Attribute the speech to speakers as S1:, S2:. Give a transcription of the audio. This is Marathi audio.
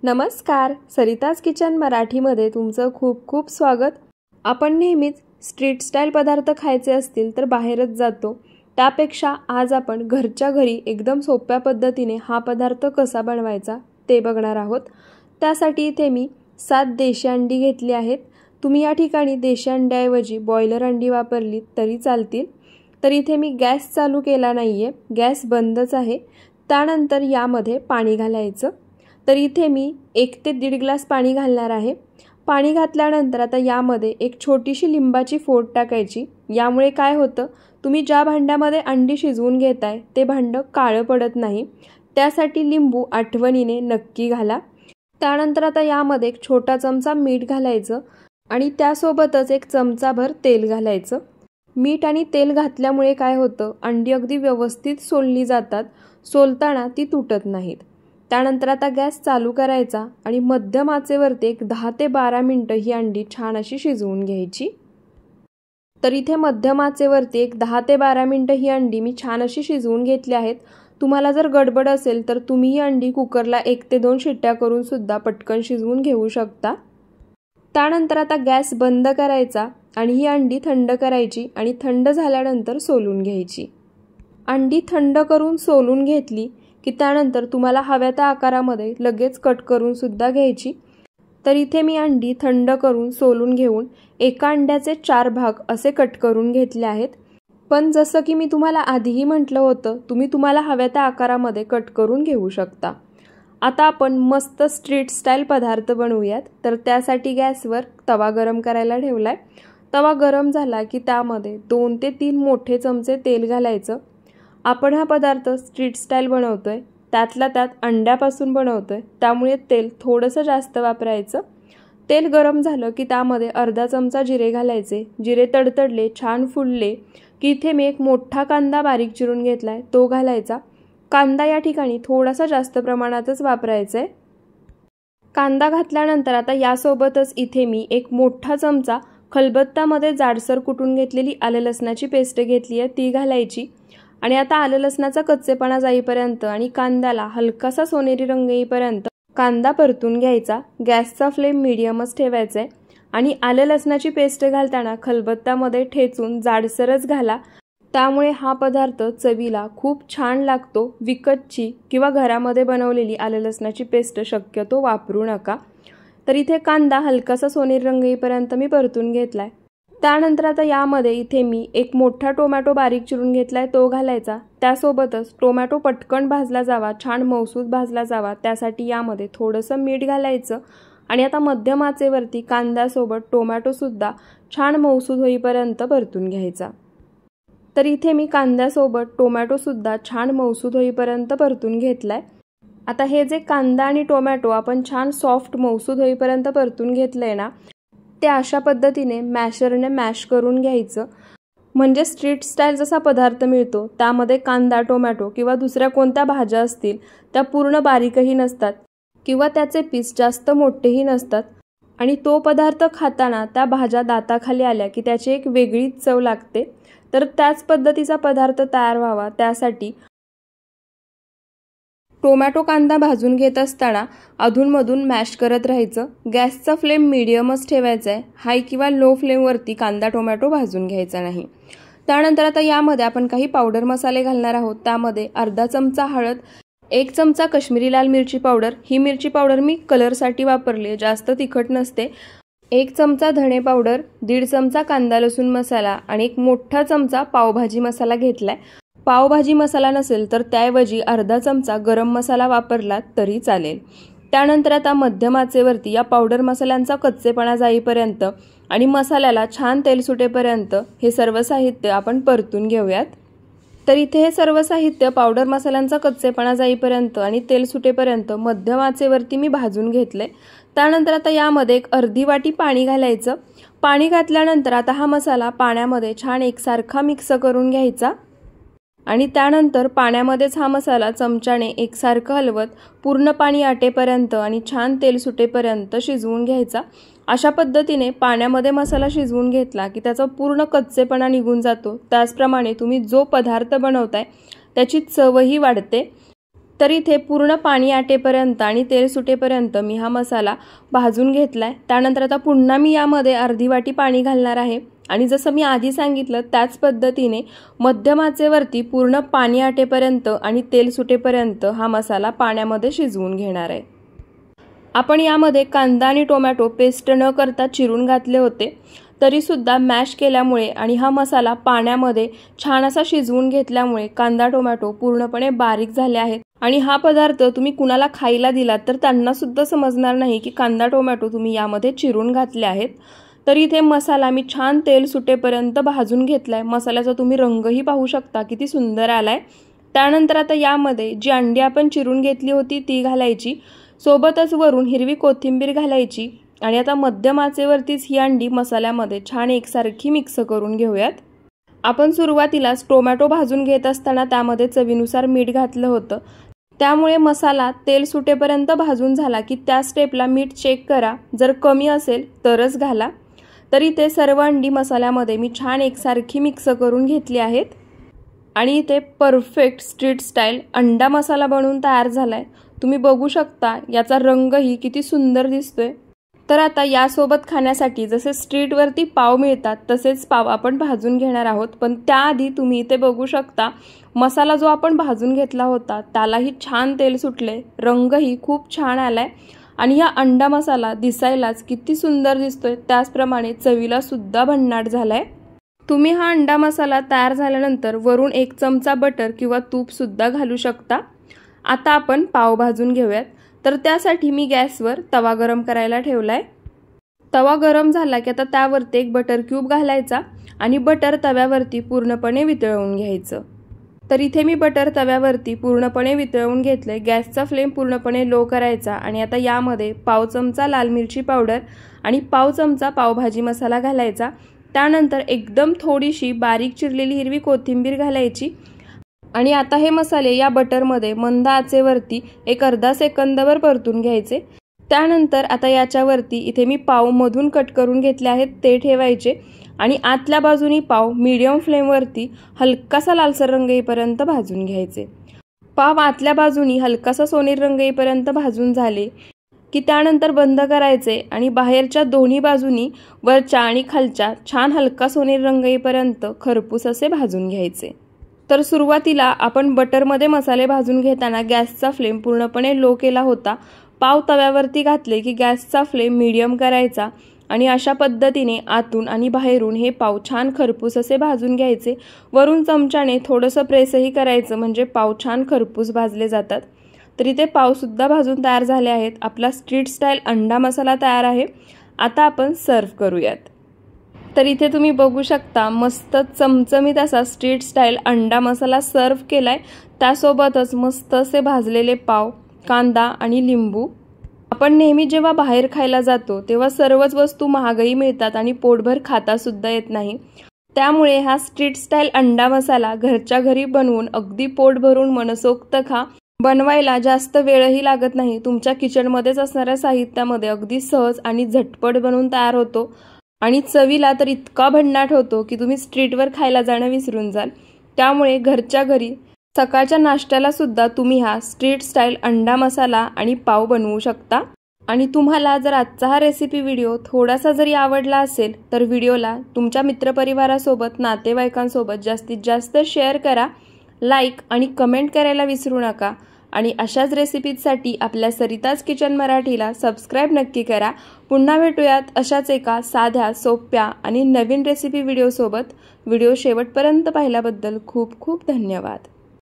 S1: नमस्कार, सरिताज किचन मराठीमध्ये तुमचं खूप खूप स्वागत। आपण नेहमीच स्ट्रीट स्टाईल पदार्थ खायचे असतील तर बाहेरच जातो। त्यापेक्षा आज आपण घरच्या घरी एकदम सोप्या पद्धतीने हा पदार्थ कसा बनवायचा ते बघणार आहोत। त्यासाठी इथे मी 7 देशी अंडी घेतली आहेत। तुम्ही या ठिकाणी देशी अंड्याऐवजी बॉयलर अंडी वापरली तरी चालतील। तर इथे मी गॅस चालू केला नाहीये, गॅस बंदच आहे। त्यानंतर यामध्ये पाणी घालायचं। तर इथे मी 1 ते 1.5 ग्लास पाणी घालणार आहे। पाणी घातल्यानंतर आता यामध्ये एक छोटीशी लिंबाची फोड टाकायची। यामुळे काय होतं, तुम्ही ज्या भांड्यामध्ये अंडी शिजवून घेताय ते भांडं काळं पडत नाही। त्यासाठी लिंबू आठवणीने नक्की घाला। त्यानंतर आता यामध्ये एक छोटा चमचा मीठ घालायचं आणि त्यासोबतच 1 चमचाभर तेल घालायचं। मीठ आणि तेल घातल्यामुळे काय होतं, अंडी अगदी व्यवस्थित सोलली जातात, सोलताना ती तुटत नाहीत। त्यानंतर आता गॅस चालू करायचा आणि मध्यम आचेवरती एक 10 ते 12 मिनिटं ही अंडी छान अशी शिजवून घ्यायची। तर इथे मध्यम आचेवरती एक 10 ते 12 मिनिटं ही अंडी मी छान अशी शिजवून घेतली आहेत। तुम्हाला जर गडबड असेल तर तुम्ही ही अंडी कुकरला 1 ते 2 शिट्ट्या करून सुद्धा पटकन शिजवून घेऊ शकता। त्यानंतर आता गॅस बंद करायचा आणि ही अंडी थंड करायची आणि थंड झाल्यानंतर सोलून घ्यायची। अंडी थंड करून सोलून घेतली की त्यानंतर तुम्हाला हव्या त्या आकारामध्ये लगेच कट करून सुद्धा घ्यायची। तर इथे मी अंडी थंड करून सोलून घेऊन एका अंड्याचे 4 भाग असे कट करून घेतले आहेत। पण जसं की मी तुम्हाला आधीही म्हटलं होतं, तुम्ही तुम्हाला हव्या त्या आकारामध्ये कट करून घेऊ शकता। आता आपण मस्त स्ट्रीट स्टाईल पदार्थ बनवूयात। तर त्यासाठी गॅसवर तवा गरम करायला ठेवलाय। तवा गरम झाला की त्यामध्ये 2 ते 3 मोठे चमचे तेल घालायचं। आपण हा पदार्थ स्ट्रीट स्टाईल बनवतोय, त्यातल्या त्यात अंड्यापासून बनवतोय, त्यामुळे तेल थोडंसं जास्त वापरायचं। तेल गरम झालं की त्यामध्ये अर्धा चमचा जिरे घालायचे। जिरे तडतडले, छान फुलले की इथे मी एक मोठा कांदा बारीक चिरून घेतलाय तो घालायचा। कांदा या ठिकाणी थोडासा जास्त प्रमाणातच वापरायचा आहे। कांदा घातल्यानंतर आता यासोबतच इथे मी एक मोठा चमचा खलबत्त्यामध्ये जाडसर कुटून घेतलेली आलं लसणाची पेस्ट घेतली आहे, ती घालायची। आणि आता आलं लसणाचा कच्चेपणा जाईपर्यंत आणि कांद्याला हलकासा सोनेरी रंग येईपर्यंत कांदा परतून घ्यायचा। गॅसचा फ्लेम मीडियमच ठेवायचा आहे आणि आलं लसणाची पेस्ट घालताना खलबत्त्यामध्ये ठेचून जाडसरच घाला, त्यामुळे हा पदार्थ चवीला खूप छान लागतो। विकतची किंवा घरामध्ये बनवलेली आलं लसणाची पेस्ट शक्यतो वापरू नका। तर इथे कांदा हलकासा सोनेरी रंग येईपर्यंत मी परतून घेतलाय। त्यानंतर आता यामध्ये इथे मी एक मोठा टोमॅटो बारीक चिरून घेतलाय तो घालायचा। त्यासोबतच टोमॅटो पटकन भाजला जावा, छान मऊसूत भाजला जावा, त्यासाठी यामध्ये थोडंसं मीठ घालायचं आणि आता मध्यम आचेवरती कांद्यासोबत टोमॅटो सुद्धा छान मऊसूत होईपर्यंत परतून घ्यायचा। तर इथे मी कांद्यासोबत टोमॅटो सुद्धा छान मऊसूत होईपर्यंत परतून घेतलाय। आता हे जे कांदा आणि टोमॅटो आपण छान सॉफ्ट मऊसूत होईपर्यंत परतून घेतलंय ना, ते अशा पद्धतीने मॅशरने मॅश करून घ्यायचं। म्हणजे स्ट्रीट स्टाईल जसा पदार्थ मिळतो त्यामध्ये कांदा, टोमॅटो किंवा दुसऱ्या कोणत्या भाज्या असतील त्या पूर्ण बारीकही नसतात किंवा त्याचे पीस जास्त मोठेही नसतात आणि तो पदार्थ खाताना त्या भाज्या दाताखाली आल्या की त्याची एक वेगळीच चव लागते। तर त्याच पद्धतीचा पदार्थ तयार व्हावा त्यासाठी टोमॅटो कांदा भाजून घेत असताना अधूनमधून मॅश करत राहायचं। गॅसचा फ्लेम मीडियमच ठेवायचा आहे, हाय किंवा लो फ्लेमवरती कांदा टोमॅटो भाजून घ्यायचा नाही। त्यानंतर आता यामध्ये आपण काही पावडर मसाले घालणार आहोत। त्यामध्ये अर्धा चमचा हळद, 1 चमचा काश्मीरी लाल मिरची पावडर, ही मिरची पावडर मी कलरसाठी वापरली, जास्त तिखट नसते। 1 चमचा धणे पावडर, 1.5 चमचा कांदा लसूण मसाला आणि 1 मोठा चमचा पावभाजी मसाला घेतलाय। पावभाजी मसाला नसेल तर त्याऐवजी अर्धा चमचा गरम मसाला वापरला तरी चालेल। त्यानंतर आता मध्यम आचेवरती या पावडर मसाल्यांचा कच्चेपणा जाईपर्यंत आणि मसाल्याला छान तेल सुटेपर्यंत हे सर्व साहित्य आपण परतून घेऊयात। तर इथे हे सर्व साहित्य पावडर मसाल्यांचा कच्चेपणा जाईपर्यंत आणि तेल सुटेपर्यंत मध्यम आचेवरती मी भाजून घेतले। त्यानंतर आता यामध्ये एक अर्धी वाटी पाणी घालायचं। पाणी घातल्यानंतर आता हा मसाला पाण्यामध्ये छान एकसारखा मिक्स करून घ्यायचा आणि त्यानंतर पाण्यामध्येच हा मसाला चमच्याने एकसारखं हलवत पूर्ण पाणी आटेपर्यंत आणि छान तेल सुटेपर्यंत शिजवून घ्यायचा। अशा पद्धतीने पाण्यामध्ये मसाला शिजवून घेतला की त्याचा पूर्ण कच्चेपणा निघून जातो। त्याचप्रमाणे तुम्ही जो पदार्थ बनवताय त्याची चवही वाढते। तर इथे पूर्ण पाणी आटेपर्यंत आणि तेल सुटेपर्यंत मी हा मसाला भाजून घेतलाय। त्यानंतर आता पुन्हा मी यामध्ये अर्धी वाटी पाणी घालणार आहे आणि जसं मी आधी सांगितलं त्याच पद्धतीने मध्यम आचेवरती पूर्ण पाणी आटेपर्यंत आणि तेल सुटेपर्यंत हा मसाला पाण्यामध्ये शिजवून घेणार आहे। आपण यामध्ये कांदा आणि टोमॅटो पेस्ट न करता चिरून घातले होते, तरी सुद्धा मॅश केल्यामुळे आणि हा मसाला पाण्यामध्ये छान असा शिजवून घेतल्यामुळे कांदा टोमॅटो पूर्णपणे बारीक झाले आहेत आणि हा पदार्थ तुम्ही कुणाला खायला दिलात तर त्यांना सुद्धा समजणार नाही की कांदा टोमॅटो तुम्ही यामध्ये चिरून घातले आहेत। तर इथे मसाला मी छान तेल सुटेपर्यंत भाजून घेतलाय। मसाल्याचा तुम्ही रंगही पाहू शकता किती सुंदर आलाय। त्यानंतर आता यामध्ये जी अंडी आपण चिरून घेतली होती ती घालायची, सोबतच वरून हिरवी कोथिंबीर घालायची आणि आता मध्यम आचेवरतीच ही अंडी मसाल्यामध्ये छान एकसारखी मिक्स करून घेऊयात। आपण सुरुवातीलाच टोमॅटो भाजून घेत असताना त्यामध्ये चवीनुसार मीठ घातलं होतं, त्यामुळे मसाला तेल सुटेपर्यंत भाजून झाला की त्या स्टेपला मीठ चेक करा, जर कमी असेल तरच घाला। तर इथे सर्व अंडी मसाल्यामध्ये मी छान एकसारखी मिक्स करून घेतली आहेत आणि इथे परफेक्ट स्ट्रीट स्टाईल अंडा मसाला बनवून तयार झालाय। तुम्ही बघू शकता याचा रंगही किती सुंदर दिसतोय। तर आता यासोबत खाण्यासाठी जसे स्ट्रीटवरती पाव मिळतात तसेच पाव आपण भाजून घेणार आहोत, पण त्याआधी तुम्ही इथे बघू शकता मसाला जो आपण भाजून घेतला होता त्यालाही छान तेल सुटले, रंगही खूप छान आलाय आणि हा अंडा मसाला दिसायलाच किती सुंदर दिसतोय, त्याचप्रमाणे चवीला सुद्धा भन्नाट झालाय। तुम्ही हा अंडा मसाला तयार झाल्यानंतर वरून 1 चमचा बटर किंवा तूप सुद्धा घालू शकता। आता आपण पाव भाजून घेऊयात। तर त्यासाठी मी गॅसवर तवा गरम करायला ठेवलाय। तवा गरम झाला की आता त्यावरती 1 बटर क्यूब घालायचा आणि बटर तव्यावरती पूर्णपणे वितळवून घ्यायचं। तर इथे मी बटर तव्यावरती पूर्णपणे वितळवून घेतलंय। गॅसचा फ्लेम पूर्णपणे लो करायचा आणि आता यामध्ये पाव चमचा लाल मिरची पावडर आणि पाव चमचा पावभाजी मसाला घालायचा। त्यानंतर एकदम थोडीशी बारीक चिरलेली हिरवी कोथिंबीर घालायची आणि आता हे मसाले या बटरमध्ये मंद आचेवरती एक अर्धा सेकंदभर परतून घ्यायचे। त्यानंतर आता याच्यावरती इथे मी पाव मधून कट करून घेतले आहेत ते ठेवायचे आणि आतल्या बाजूनी पाव मीडियम फ्लेमवरती हलकासा लालसर रंग येईपर्यंत भाजून घ्यायचे। पाव आतल्या बाजूनी हलकासा सोनेरी रंग येईपर्यंत भाजून झाले की त्यानंतर बंद करायचे आणि बाहेरच्या दोन्ही बाजूनी वरच्या आणि खालच्या छान हलका सोनेरी रंग येईपर्यंत खरपूस असे भाजून घ्यायचे। तर सुरुवातीला आपण बटरमध्ये मसाले भाजून घेताना गॅसचा फ्लेम पूर्णपणे लो केला होता। पाव तव्यावरती घातले की गॅसचा फ्लेम मीडियम करायचा आणि अशा पद्धतीने आतून आणि बाहेरून हे पाव छान खरपूस असे भाजून घ्यायचे। वरून चमच्याने थोडंसं प्रेसही करायचं म्हणजे पाव छान खरपूस भाजले जातात। तर इथे पाव सुद्धा भाजून तयार झाले आहेत। आपला स्ट्रीट स्टाईल अंडा मसाला तयार आहे। आता आपण सर्व करूयात। तर इथे तुम्ही बघू शकता मस्त चमचमीत असा स्ट्रीट स्टाईल अंडा मसाला सर्व केलाय। त्यासोबतच मस्त असे भाजलेले पाव, कांदा आणि लिंबू। आपण नेहमी जेव्हा बाहेर खायला जातो तेव्हा सर्वच वस्तू महागही मिळतात आणि पोटभर खाता सुद्धा येत नाही। त्यामुळे हा स्ट्रीट स्टाईल अंडा मसाला घरच्या घरी बनवून अगदी पोट भरून मनसोक्त खा। बनवायला जास्त वेळही लागत नाही। तुमच्या किचनमध्येच असणाऱ्या साहित्यामध्ये अगदी सहज आणि झटपट बनवून तयार होतो आणि चवीला तर इतका भन्नाट होतो की तुम्ही स्ट्रीटवर खायला जाणं विसरून जाल। त्यामुळे घरच्या घरी सकाळच्या नाश्त्याला सुद्धा तुम्ही हा स्ट्रीट स्टाईल अंडा मसाला आणि पाव बनवू शकता। आणि तुम्हाला जर आजचा हा रेसिपी व्हिडिओ थोडासा जरी आवडला असेल तर व्हिडिओला तुमच्या मित्रपरिवारासोबत नातेवाईकांसोबत जास्तीत जास्त शेअर करा, लाईक आणि कमेंट करायला विसरू नका। आणि अशाच रेसिपीजसाठी आपल्या सरिताज किचन मराठीला सबस्क्राईब नक्की करा। पुन्हा भेटूयात अशाच एका साध्या, सोप्या आणि नवीन रेसिपी व्हिडिओसोबत। व्हिडिओ शेवटपर्यंत पाहिल्याबद्दल खूप खूप धन्यवाद।